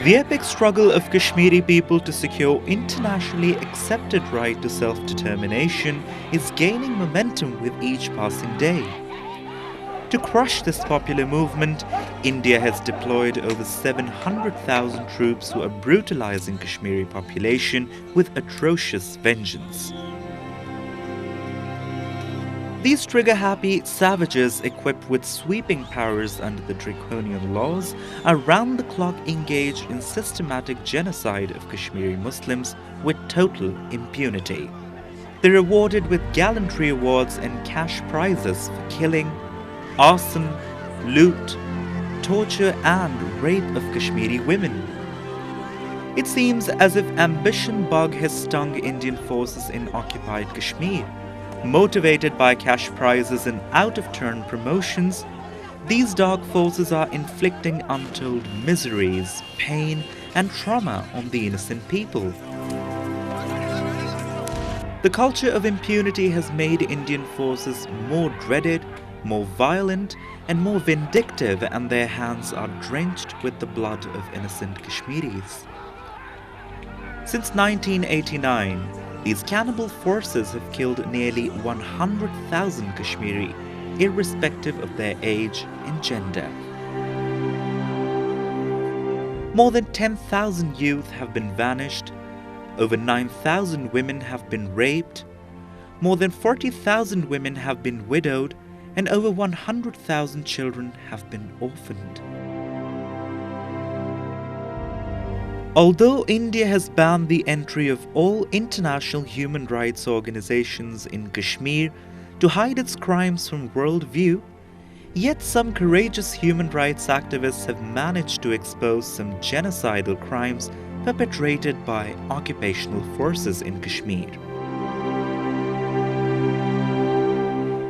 The epic struggle of Kashmiri people to secure internationally accepted right to self-determination is gaining momentum with each passing day. To crush this popular movement, India has deployed over 700,000 troops who are brutalizing Kashmiri population with atrocious vengeance. These trigger-happy savages equipped with sweeping powers under the draconian laws are round-the-clock engaged in systematic genocide of Kashmiri Muslims with total impunity. They're rewarded with gallantry awards and cash prizes for killing, arson, loot, torture and rape of Kashmiri women. It seems as if ambition bug has stung Indian forces in occupied Kashmir. Motivated by cash prizes and out-of-turn promotions, these dark forces are inflicting untold miseries, pain and trauma on the innocent people. The culture of impunity has made Indian forces more dreaded, more violent and more vindictive, and their hands are drenched with the blood of innocent Kashmiris. Since 1989, these cannibal forces have killed nearly 100,000 Kashmiri, irrespective of their age and gender. More than 10,000 youth have been vanished, over 9,000 women have been raped, more than 40,000 women have been widowed, and over 100,000 children have been orphaned. Although India has banned the entry of all international human rights organizations in Kashmir to hide its crimes from world view, yet some courageous human rights activists have managed to expose some genocidal crimes perpetrated by occupational forces in Kashmir.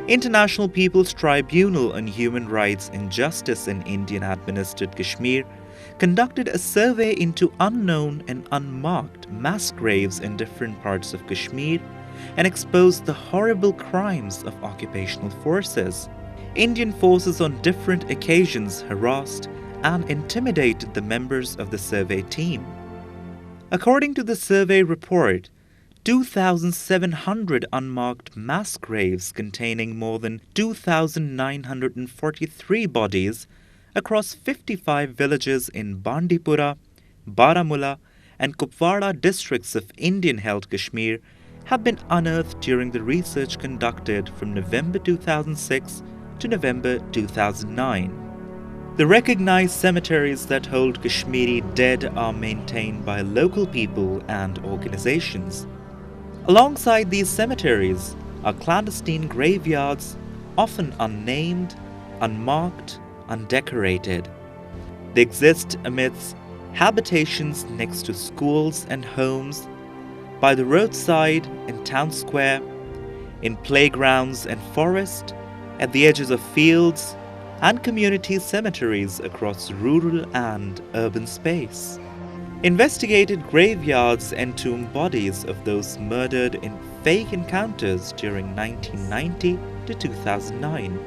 International People's Tribunal on Human Rights and Justice in Indian-administered Kashmir conducted a survey into unknown and unmarked mass graves in different parts of Kashmir and exposed the horrible crimes of occupational forces. Indian forces on different occasions harassed and intimidated the members of the survey team. According to the survey report, 2,700 unmarked mass graves containing more than 2,943 bodies across 55 villages in Bandipora, Baramulla and Kupwara districts of Indian-held Kashmir have been unearthed during the research conducted from November 2006 to November 2009. The recognized cemeteries that hold Kashmiri dead are maintained by local people and organizations. Alongside these cemeteries are clandestine graveyards, often unnamed, unmarked, undecorated. They exist amidst habitations next to schools and homes, by the roadside and town square, in playgrounds and forest, at the edges of fields, and community cemeteries across rural and urban space. Investigated graveyards entomb bodies of those murdered in fake encounters during 1990 to 2009.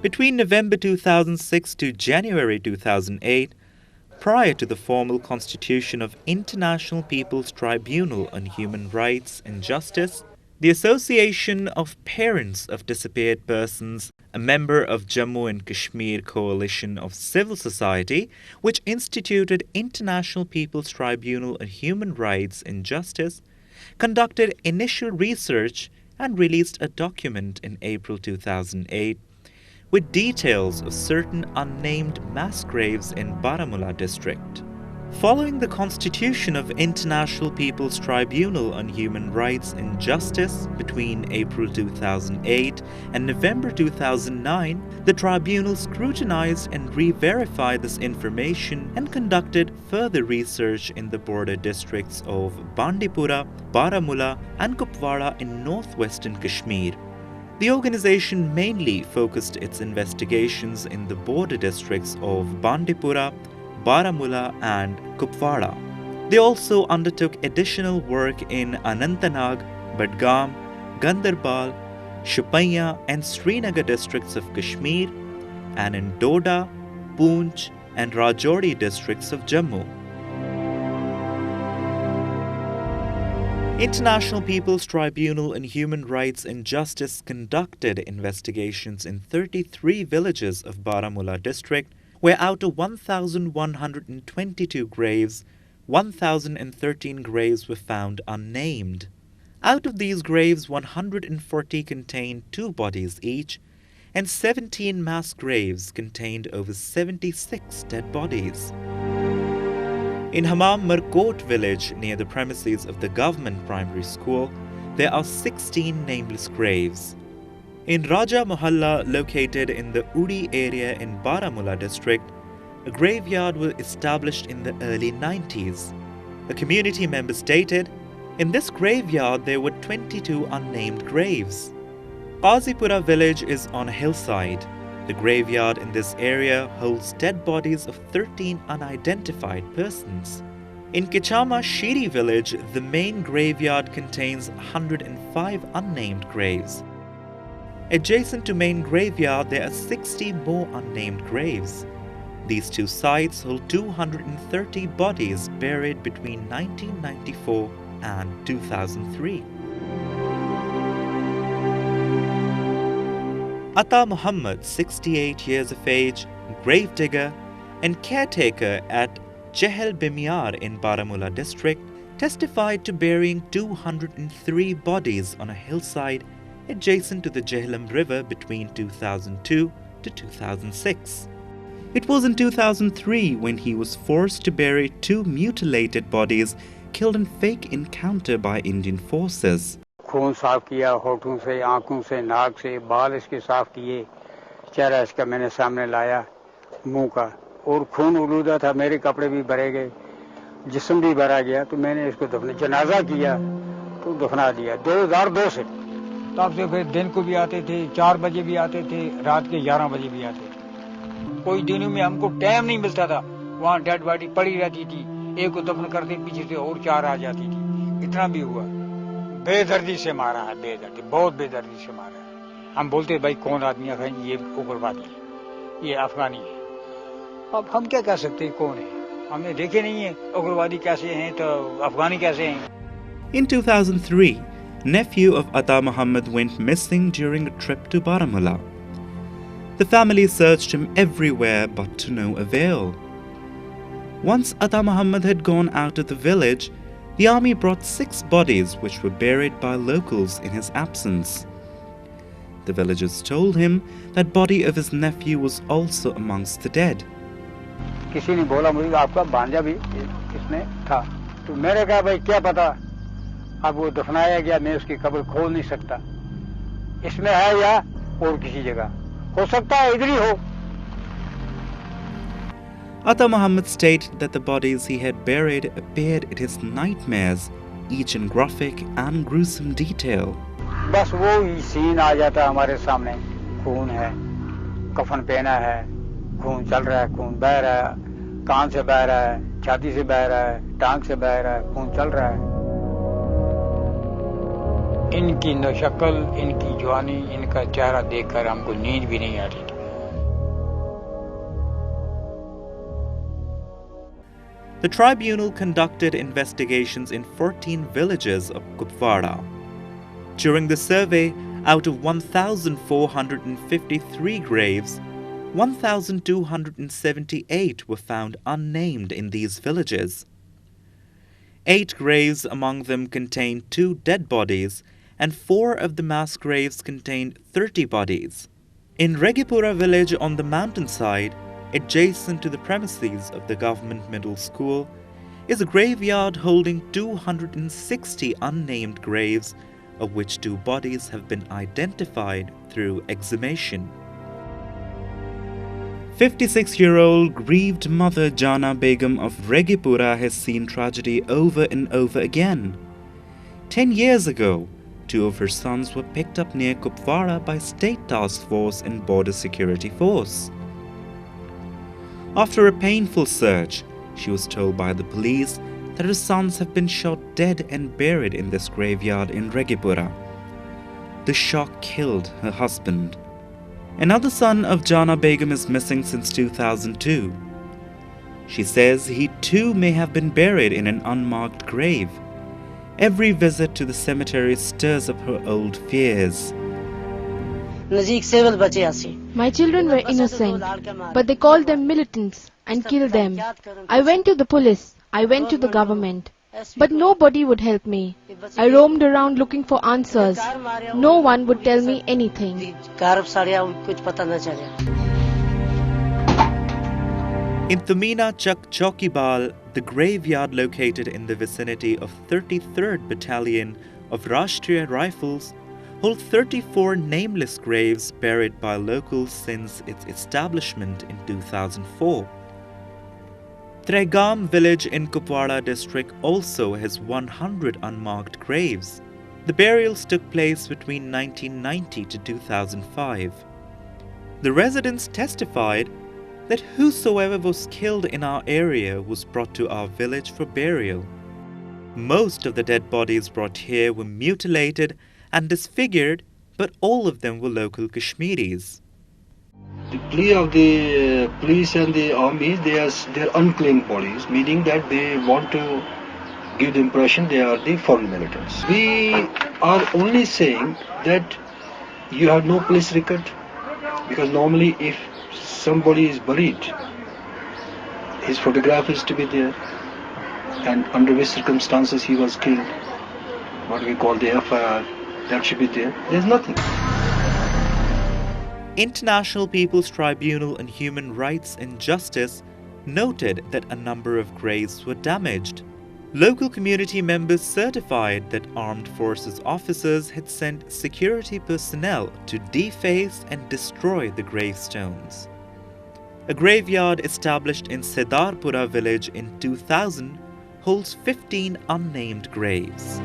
Between November 2006 to January 2008, prior to the formal constitution of International People's Tribunal on Human Rights and Justice, the Association of Parents of Disappeared Persons, a member of Jammu and Kashmir Coalition of Civil Society, which instituted International People's Tribunal on Human Rights and Justice, conducted initial research and released a document in April 2008 with details of certain unnamed mass graves in Baramulla district. Following the constitution of International People's Tribunal on Human Rights and Justice between April 2008 and November 2009, the tribunal scrutinized and re-verified this information and conducted further research in the border districts of Bandipora, Baramulla and Kupwara in northwestern Kashmir. The organization mainly focused its investigations in the border districts of Bandipora, Baramulla and Kupwara. They also undertook additional work in Anantnag, Budgam, Gandarbal, Shopaiya and Srinagar districts of Kashmir, and in Doda, Poonch and Rajouri districts of Jammu. International People's Tribunal on Human Rights and Justice conducted investigations in 33 villages of Baramulla district, where out of 1,122 graves, 1,013 graves were found unnamed. Out of these graves, 140 contained 2 bodies each, and 17 mass graves contained over 76 dead bodies. In Hammam Markot village, near the premises of the government primary school, there are 16 nameless graves. In Raja Mohalla, located in the Uri area in Baramulla district, a graveyard was established in the early 90s. A community member stated, "In this graveyard there were 22 unnamed graves." Qazipura village is on a hillside. The graveyard in this area holds dead bodies of 13 unidentified persons. In Kichama Shiri village, the main graveyard contains 105 unnamed graves. Adjacent to main graveyard, there are 60 more unnamed graves. These two sites hold 230 bodies buried between 1994 and 2003. Atta Muhammad, 68 years of age, gravedigger and caretaker at Jehel Bimyar in Baramulla district, testified to burying 203 bodies on a hillside adjacent to the Jhelum River between 2002 to 2006. It was in 2003 when he was forced to bury 2 mutilated bodies killed in fake encounter by Indian forces. खून साफ किया, होठों से, आंखों से, नाक से, बाल इसके साफ किए, चेहरा इसका मैंने सामने लाया, मुंह का, और खून उलूदा था, मेरे कपड़े भी भरे गए, जिस्म भी भरा गया, तो मैंने इसको जनाजा किया, तो दफना दिया। 2002 से तब से फिर दिन को भी आते थे, 4 बजे भी आते थे, रात के 11 बजे भी आते थे। कोई दिनों में हमको टाइम नहीं मिलता था, वहाँ डेड बॉडी पड़ी रहती थी, एक को दफन करते पीछे से और 4 आ जाती थी। इतना भी हुआ। बेदर्दी से मारा है, बेदर्दी, बहुत बेदर्दी से मारा है। हम बोलते भाई कौन आदमी है, ये उग्रवादी है, ये अफगानी है। अब हम क्या कह सकते हैं कौन है, हमने देखे नहीं है उग्रवादी कैसे हैं तो अफगानी कैसे हैं। In 2003, nephew of Atta Muhammad went missing during a trip to Baramulla. The family searched him everywhere but to no avail. Once Atta Muhammad had gone out of the village, the army brought 6 bodies which were buried by locals in his absence. The villagers told him that body of his nephew was also amongst the dead. किसी ने बोला मुझे आपका भांजा भी इसमें था, तो मैंने कहा भाई क्या पता, अब वो दफनाया गया, मैं उसकी कब्र खोल नहीं सकता, इसमें है या और किसी जगह, हो सकता है इधर ही हो। Atta Muhammad stated that the bodies he had buried appeared in his nightmares, each in graphic and gruesome detail. बस वो ही सीन आ जाता हमारे सामने, खून है, कफन पहना है, खून चल रहा है, खून बह रहा है, कान से बह रहा है, छाती से बह रहा है, टांग से बह रहा है, खून चल रहा है। इनकी न शक्ल, इनकी जवानी, इनका चेहरा देखकर हमको नींद भी नहीं आती थी। The tribunal conducted investigations in 14 villages of Kupwara. During the survey, out of 1,453 graves, 1,278 were found unnamed in these villages. 8 graves among them contained 2 dead bodies, and 4 of the mass graves contained 30 bodies. In Regipura village on the mountainside, adjacent to the premises of the government middle school, is a graveyard holding 260 unnamed graves, of which 2 bodies have been identified through exhumation. 56-year-old grieved mother Jana Begum of Regipura has seen tragedy over and over again. 10 years ago, 2 of her sons were picked up near Kupwara by State Task Force and Border Security Force. After a painful search, she was told by the police that her sons have been shot dead and buried in this graveyard in Regipura. The shock killed her husband. Another son of Jana Begum is missing since 2002. She says he too may have been buried in an unmarked grave. Every visit to the cemetery stirs up her old fears. My children were innocent, but they called them militants and killed them. I went to the police, I went to the government, but nobody would help me. I roamed around looking for answers. No one would tell me anything. In Thumina Chak Chaukibal, the graveyard located in the vicinity of 33rd Battalion of Rashtriya Rifles, holds 34 nameless graves buried by locals since its establishment in 2004. Tregam village in Kupwara district also has 100 unmarked graves. The burials took place between 1990 to 2005. The residents testified that whosoever was killed in our area was brought to our village for burial. Most of the dead bodies brought here were mutilated and disfigured, but all of them were local Kashmiris. The plea of the police and the army, they're unclaimed bodies, meaning that they want to give the impression they are the foreign militants. We are only saying that you have no police record, because normally if somebody is buried, his photograph is to be there, and under which circumstances he was killed, what we call the FIR, that should be there. There's nothing. International People's Tribunal on Human Rights and Justice noted that a number of graves were damaged. Local community members certified that armed forces officers had sent security personnel to deface and destroy the gravestones. A graveyard established in Sedarpura village in 2000 holds 15 unnamed graves.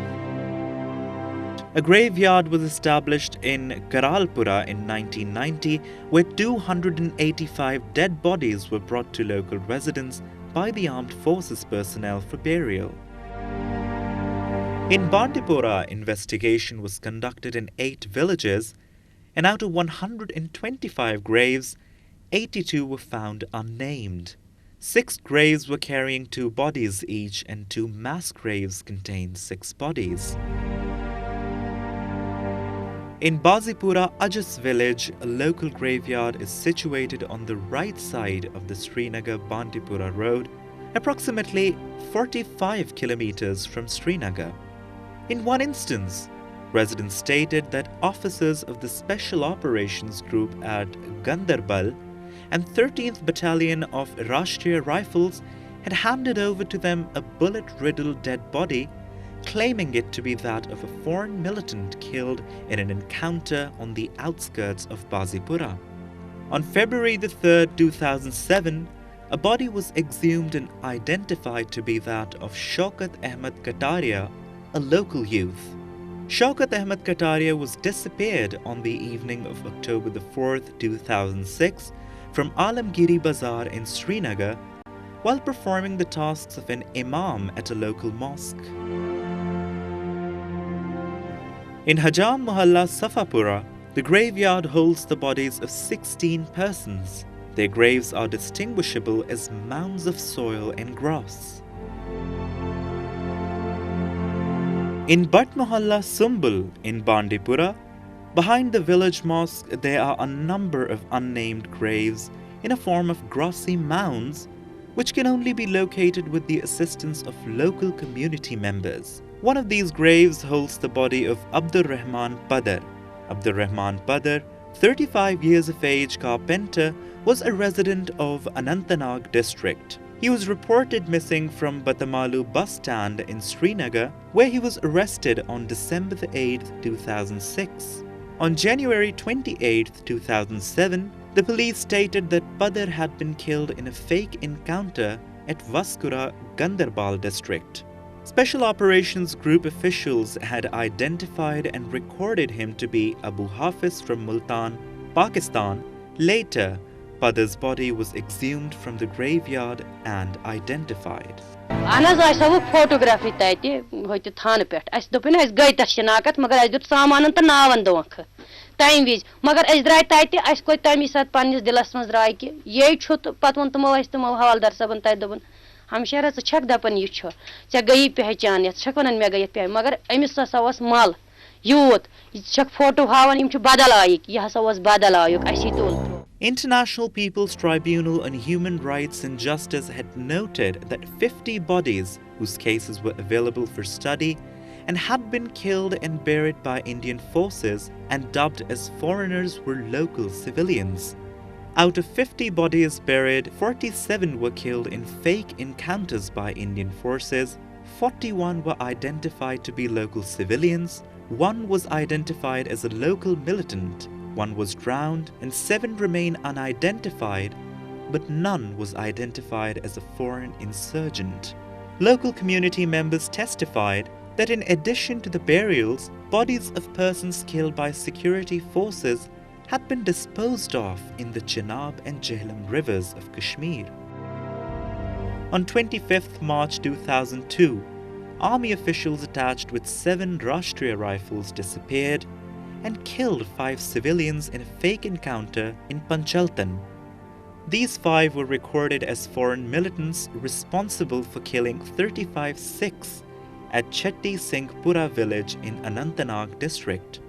A graveyard was established in Karalpura in 1990, where 285 dead bodies were brought to local residents by the armed forces personnel for burial. In Bandipora, investigation was conducted in 8 villages, and out of 125 graves, 82 were found unnamed. 6 graves were carrying 2 bodies each, and 2 mass graves contained 6 bodies. In Bazipura Ajas village, a local graveyard is situated on the right side of the Srinagar-Bandipura road, approximately 45 kilometers from Srinagar. In one instance, residents stated that officers of the Special Operations Group at Gandarbal and 13th Battalion of Rashtriya Rifles had handed over to them a bullet-riddled dead body, claiming it to be that of a foreign militant killed in an encounter on the outskirts of Bazipura. On February 3, 2007, a body was exhumed and identified to be that of Shaukat Ahmed Kataria, a local youth. Shaukat Ahmed Kataria was disappeared on the evening of October 4, 2006 from Alamgiri Bazaar in Srinagar while performing the tasks of an imam at a local mosque. In Hajam Mohalla Safapura, the graveyard holds the bodies of 16 persons. Their graves are distinguishable as mounds of soil and grass. In Bhat Mohalla Sumbul in Bandipura, behind the village mosque there are a number of unnamed graves in a form of grassy mounds which can only be located with the assistance of local community members. One of these graves holds the body of Abdur Rahman Padar. Abdur Rahman Padar, 35 years of age carpenter, was a resident of Anantnag district. He was reported missing from Batamalu bus stand in Srinagar, where he was arrested on December 8, 2006. On January 28, 2007, the police stated that Padar had been killed in a fake encounter at Vaskura, Gandarbal district. Special Operations Group officials had identified and recorded him to be Abu Hafiz from Multan, Pakistan. Later, Padar's body was exhumed from the graveyard and identified. Photography time विज मगर अस द्राय तति अस को तमी साथ पन्निस दिलस मज राय कि ये छु पत वोन तमो अस तमो हवालदार सबन तति दोपन हमशहरा छक दपन यह छु ऐ गई पहचान ये छक वन मे गई पहचान मगर अमिस हसा ओस मल यूत छक फोटो हावन यम छु बदल आयक यह हसा ओस बदल आयक असी तुल. International People's Tribunal on Human Rights and Justice had noted that 50 bodies whose cases were available for study and had been killed and buried by Indian forces and dubbed as foreigners were local civilians. Out of 50 bodies buried, 47 were killed in fake encounters by Indian forces, 41 were identified to be local civilians, 1 was identified as a local militant, 1 was drowned, and 7 remain unidentified, but none was identified as a foreign insurgent. Local community members testified that in addition to the burials, bodies of persons killed by security forces had been disposed of in the Chenab and Jhelum rivers of Kashmir. On 25th March 2002, army officials attached with 7 Rashtriya rifles disappeared and killed 5 civilians in a fake encounter in Panchaltan. These 5 were recorded as foreign militants responsible for killing 35 Sikhs at Chetti Singhpura village in Anantnag district.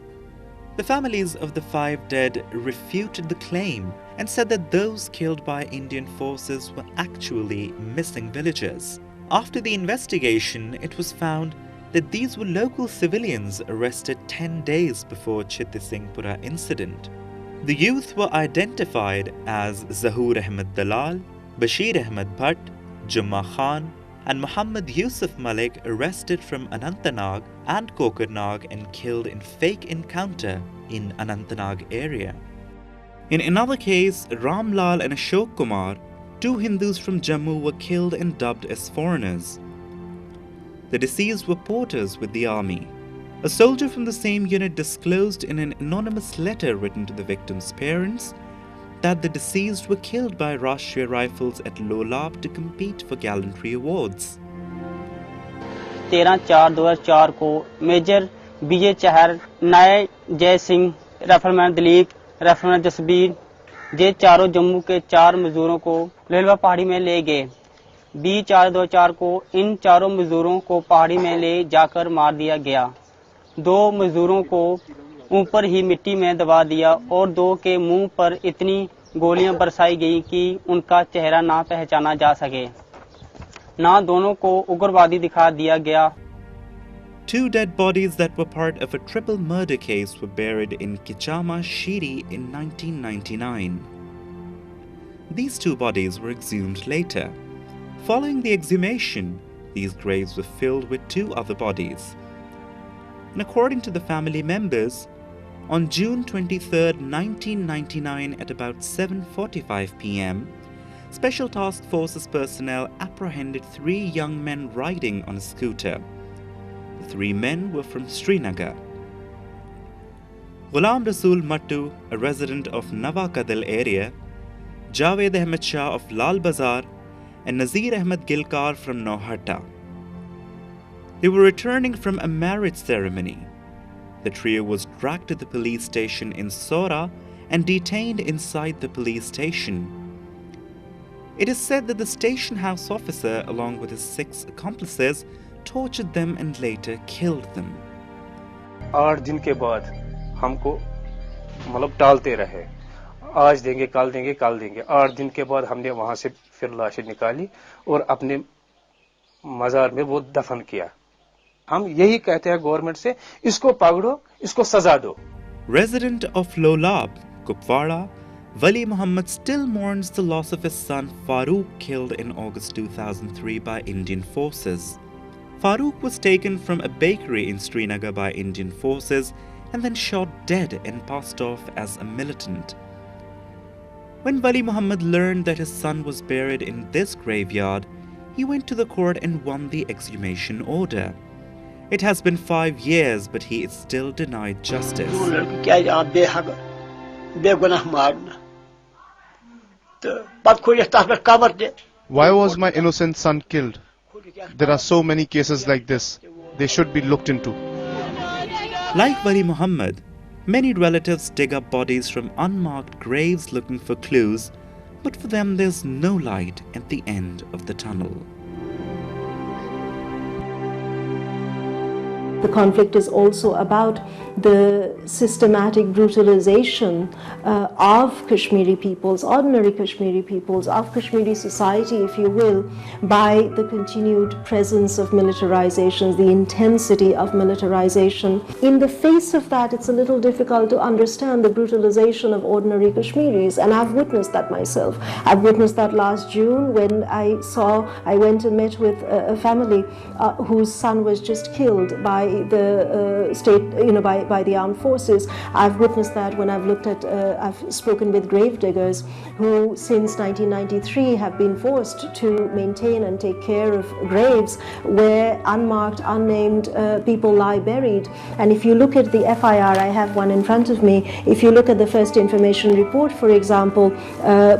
The families of the 5 dead refuted the claim and said that those killed by Indian forces were actually missing villagers. After the investigation, it was found that these were local civilians arrested 10 days before Chetti Singhpura incident. The youth were identified as Zahoor Ahmed Dalal, Bashir Ahmed Bhatt, Jumma Khan, and Muhammad Yusuf Malik, arrested from Anantnag and Kokarnag and killed in fake encounter in Anantnag area. In another case, Ram Lal and Ashok Kumar, 2 Hindus from Jammu, were killed and dubbed as foreigners. The deceased were porters with the army. A soldier from the same unit disclosed in an anonymous letter written to the victims' parents that the deceased were killed by Rashtriya Rifles at Lolab to compete for gallantry awards. 13/4/2004 को major विजय चहर, नाय जय सिंह, रेफरमैन दिलीप, रेफरमैन जसबीर, ये चारों जम्मू के 4 मजदूरों को लेलवा पहाड़ी में ले गए. 20/4/2004 को इन चारों मजदूरों को पहाड़ी में ले जाकर मार दिया गया. 2 मजदूरों को ऊपर ही मिट्टी में दबा दिया और 2 के मुंह पर इतनी गोलियां बरसाई गई कि उनका चेहरा ना पहचाना जा सके. ना दोनों को उग्रवादी दिखा दिया गया. 2 dead bodies that were part of a triple murder case were buried in Kichama, Shiri in 1999. These 2 bodies were exhumed later. Following the exhumation, these graves were filled with 2 other bodies. And according to the family members, on June 23, 1999 at about 7:45 p.m., Special Task Forces personnel apprehended 3 young men riding on a scooter. The 3 men were from Srinagar. Ghulam Rasool Mattu, a resident of Nawakadal area, Javed Ahmed Shah of Lal Bazar, and Nazir Ahmed Gilkar from Nohata. They were returning from a marriage ceremony. The trio was dragged to the police station in Sora and detained inside the police station. It is said that the station house officer, along with his 6 accomplices, tortured them and later killed them. 8 दिन के बाद हमको मतलब टालते रहे, आज देंगे कल देंगे कल देंगे. 8 दिन के बाद हमने वहां से फिर लाशें निकाली और अपने मजार में वो दफन किया. हम यही कहते हैं गवर्नमेंट से, इसको पकड़ो, इसको सजा दो. Resident of Lolab, Kupwara, Wali Muhammad still mourns the loss of his son Farooq, killed in August 2003 by Indian forces. Farooq was taken from a bakery in Srinagar by Indian forces and then shot dead and passed off as a militant. When Wali Muhammad learned that his son was buried in this graveyard, he went to the court and won the exhumation order. It has been 5 years, but he is still denied justice. Why was my innocent son killed? There are so many cases like this. They should be looked into. Like Wali Muhammad, Many relatives dig up bodies from unmarked graves looking for clues, but for them there's no light at the end of the tunnel. The conflict is also about the systematic brutalization of Kashmiri peoples, ordinary Kashmiri peoples, of Kashmiri society, if you will, by the continued presence of militarizations, the intensity of militarization. In the face of that, it's a little difficult to understand the brutalization of ordinary Kashmiris, and I've witnessed that myself. I've witnessed that last June when I went and met with a family whose son was just killed by the state, by the armed forces. I've witnessed that when I've spoken with grave diggers who since 1993 have been forced to maintain and take care of graves where unmarked, unnamed people lie buried. And if you look at the FIR, I have one in front of me, if you look at the first information report, for example,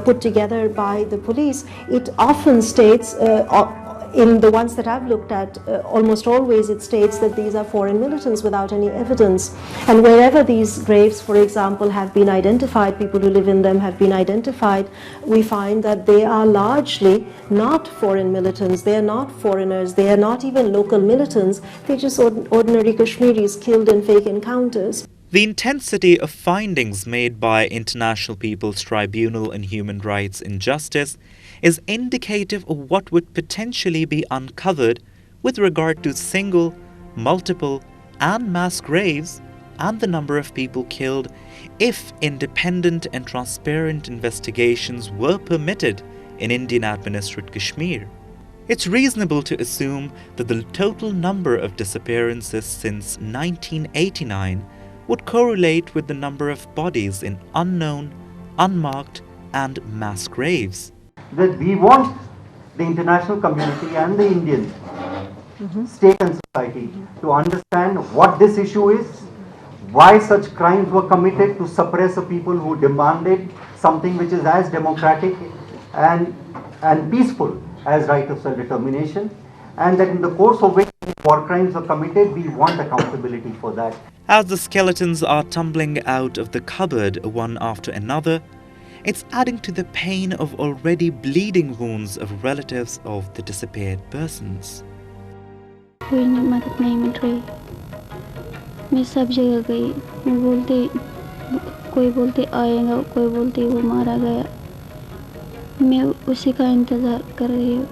put together by the police, it often states, in the ones that I've looked at, almost always it states that these are foreign militants without any evidence. And wherever these graves, for example, have been identified, people who live in them have been identified, we find that they are largely not foreign militants, they are not foreigners, they are not even local militants, they're just ordinary Kashmiris killed in fake encounters. The intensity of findings made by International People's Tribunal on Human Rights and Justice is indicative of what would potentially be uncovered with regard to single, multiple, and mass graves and the number of people killed if independent and transparent investigations were permitted in Indian-administered Kashmir. It's reasonable to assume that the total number of disappearances since 1989 would correlate with the number of bodies in unknown, unmarked, and mass graves. That we want the international community and the Indian state and society to understand what this issue is, why such crimes were committed to suppress a people who demanded something which is as democratic and peaceful as right of self-determination, and that in the course of which war crimes were committed, we want accountability for that. As the skeletons are tumbling out of the cupboard one after another, it's adding to the pain of already bleeding wounds of relatives of the disappeared persons. कोई मदद नहीं मिल रही, मैं सब जगह गई, कोई बोलते आएगा, कोई बोलते वो मारा गया, मैं उसी का इंतज़ार कर रही हूँ।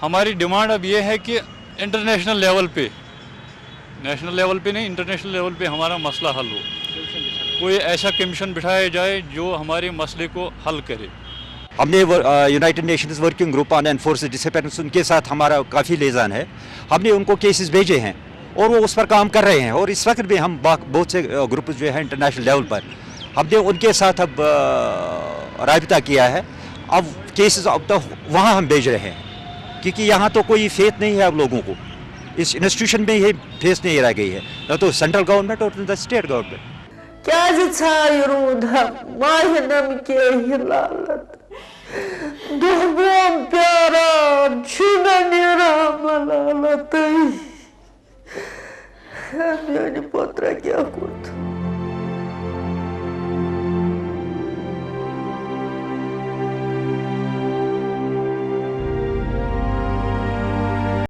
हमारी डिमांड अब ये है कि इंटरनेशनल लेवल पे, नेशनल लेवल पे नहीं, इंटरनेशनल लेवल पे हमारा मसला हल हो। कोई ऐसा कमीशन बिठाया जाए जो हमारे मसले को हल करे। हमने United Nations working group on enforced disappearance, उनके साथ हमारा काफ़ी लिएजान है। हमने उनको केसेस भेजे हैं और वो उस पर काम कर रहे हैं, और इस वक्त भी हम बहुत से ग्रुप जो है इंटरनेशनल लेवल पर हमने उनके साथ अब राबिता किया है। अब केसेस अब तो वहाँ हम भेज रहे हैं, क्योंकि यहाँ तो कोई फेथ नहीं है अब लोगों को, इस इंस्टीट्यूशन में ये फेथ नहीं रह गई है, न तो सेंट्रल गवर्नमेंट और न स्टेट गवर्नमेंट। Potra क्या